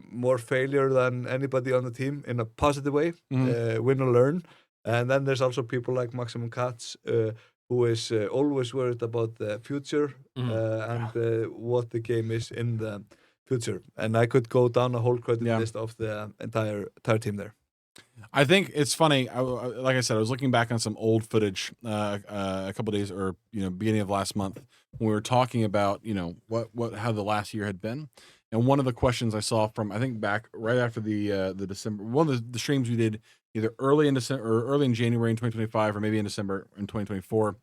more failure than anybody on the team in a positive way. Mhm. Win or learn. And then there's also people like Maximum Katz, who is always worried about the future and what the game is in the future. And I could go down a whole credit list of the entire team there. I think it's funny. Like I said, I was looking back on some old footage a couple days, or beginning of last month, when we were talking about how the last year had been. And one of the questions I saw from, I think, back right after the December, one of the streams we did either early in December or early in January in 2025, or maybe in December in 2024,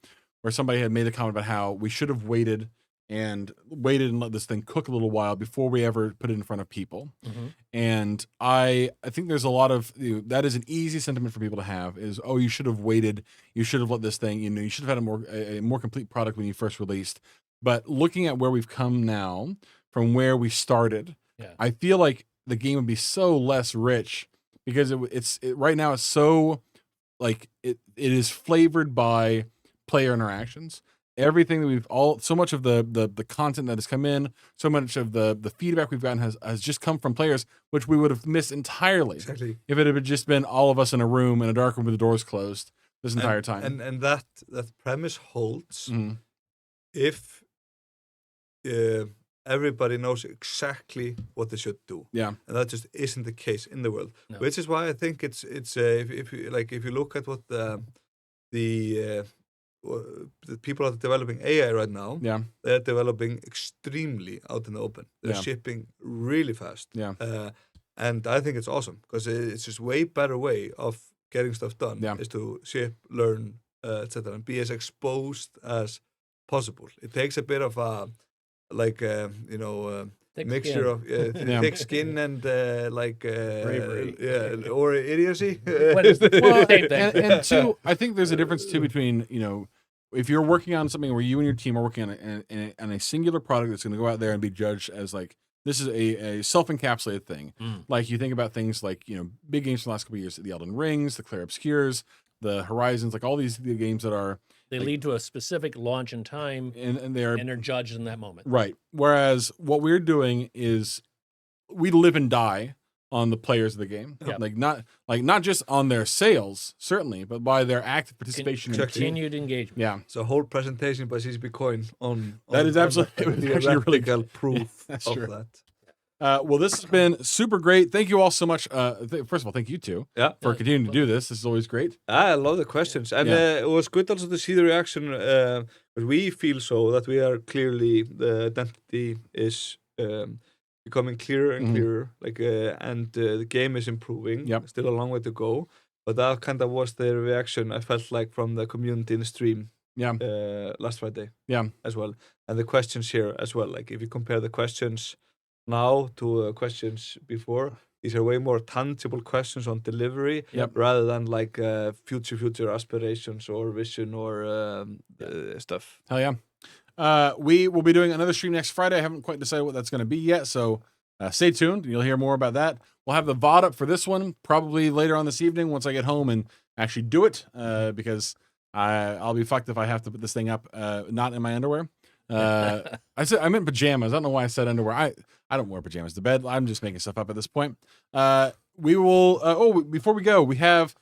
where somebody had made a comment about how we should have waited and let this thing cook a little while before we ever put it in front of people. Mm-hmm. And I think there's a lot of that is an easy sentiment for people to have is, oh, you should have waited, you should have let this thing, you should have had a more complete product when you first released. But looking at where we've come now from where we started, I feel like the game would be so less rich because it's right now it's so like it is flavored by player interactions. Everything that so much of the content that has come in, so much of the feedback we've gotten has just come from players, which we would have missed entirely if it had just been all of us in a room, in a dark room with the doors closed this entire time. And that premise holds if everybody knows exactly what they should do. Yeah, and that just isn't the case in the world. No. Which is why I think it's if you look at what the people that are developing AI right now, they're developing extremely out in the open. They're shipping really fast. And I think it's awesome because it's just way better way of getting stuff done is to ship, learn, etc., and be as exposed as possible. It takes a bit of a Thick mixture skin. of Yeah. thick skin and Bravery. or idiocy. What is the same thing? And two, I think there's a difference too between if you're working on something where you and your team are working on a singular product that's going to go out there and be judged as like this is a self-encapsulated thing. Like you think about things like big games from the last couple of years, the Elden Rings, the Clair Obscures, the Horizons, like all these games that are They lead to a specific launch in time, and and they're judged in that moment. right. Whereas what we're doing is we live and die on the players of the game, Yep. not just on their sales certainly, but by their active participation. in the team. Continued engagement. Yeah, So whole presentation by CCP Coin on That is absolutely- it was actually really theoretical proof That's of true. that. well, this has been super great. Thank you all so much. First of all, thank you two Yeah. for continuing to do this. This is always great. I love the questions, and Yeah. it was good also to see the reaction. But we feel so that we are clearly the identity is becoming clearer and Mhm. clearer. And the game is improving. Yep. Still a long way to go, but that kind of was the reaction I felt like from the community in the stream. Yeah. Last Friday. Yeah. As well, and the questions here as well. Like if you compare the questions now to questions before. These are way more tangible questions on delivery Yep. rather than like future aspirations or vision or stuff. Hell yeah. We will be doing another stream next Friday. I haven't quite decided what that's going to be yet, so stay tuned. You'll hear more about that. We'll have the VOD up for this one probably later on this evening once I get home and actually do it because I'll be fucked if I have to put this thing up not in my underwear. I meant pajamas. I don't know why I said underwear. I don't wear pajamas to bed. I'm just making stuff up at this point. We will. Before we go, we have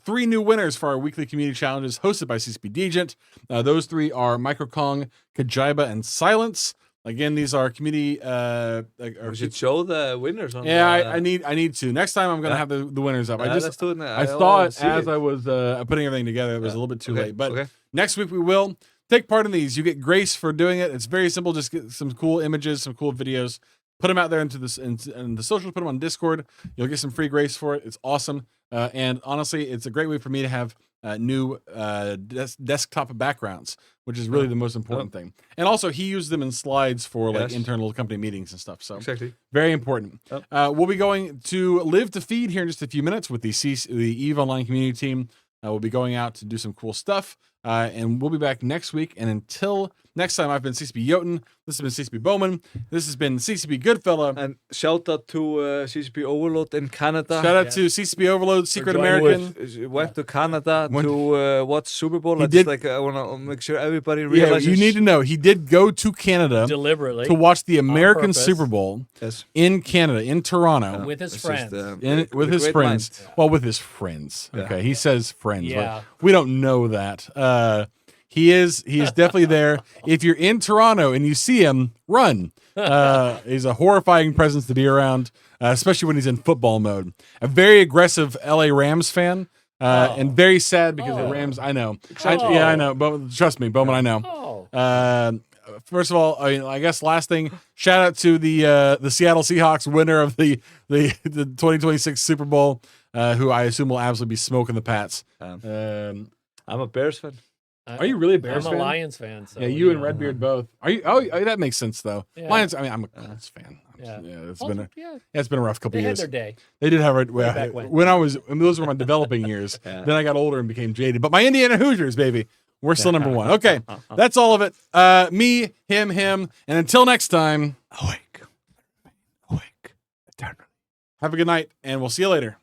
3 new winners for our weekly community challenges hosted by CCP Jötunn. Those 3 are Micro Kong, Kajiba, and Silence. Again, these are community. We should show the winners on. Yeah, I need to. Next time I'm gonna have the winners up. Let's do it now. I saw it as I was putting everything together. It was a little bit too late, but next week we will take part in these. You get grace for doing it. It's very simple. Just get some cool images, some cool videos. Put them out there into this and the socials. Put them on Discord. You'll get some free grace for it. It's awesome. And honestly, it's a great way for me to have new desktop backgrounds, which is really the most important thing. And also, he used them in slides for like internal company meetings and stuff. So exactly, very important. We'll be going to Live to Feed here in just a few minutes with the EVE Online community team. We'll be going out to do some cool stuff. And we'll be back next week. And until next time, I've been CCP Jötunn. This has been CCP Bowman. This has been CCP Goodfella. And shout out to CCP Overload in Canada. Shout out to CCP Overload, Secret American. Went to Canada to watch Super Bowl. He did. I want to make sure everybody Yeah, realizes. you need to know he did go to Canada Deliberately. to watch the American purpose. Super Bowl Yes. in Canada, in Toronto, with his It's friends. just, with his great friends. minds. Well, with his friends. Yeah. Okay, he says friends. but Yeah. we don't know that. He is definitely there. If you're in Toronto and you see him, run. He's a horrifying presence to be around, especially when he's in football mode. A very aggressive LA Rams fan, and very sad because the Rams. I know. I know. But trust me, Bowman, I know. Oh. First of all, I guess last thing, shout out to the Seattle Seahawks winner of the 2026 Super Bowl, who I assume will absolutely be smoking the Pats. I'm a Bears fan. Are you really a Bears I'm fan? a Lions fan. So, Yeah, you and Redbeard both. Are you? Oh, that makes sense though. Yeah. Lions. I mean, I'm a Colts fan. Yeah. It's been a rough couple They had years. their day. They did have it back when. those were my developing years. Then I got older and became jaded. But my Indiana Hoosiers, baby, we're still number 1. Okay, that's all of it. Me, him, and until next time, awake, eternally. Have a good night, and we'll see you later.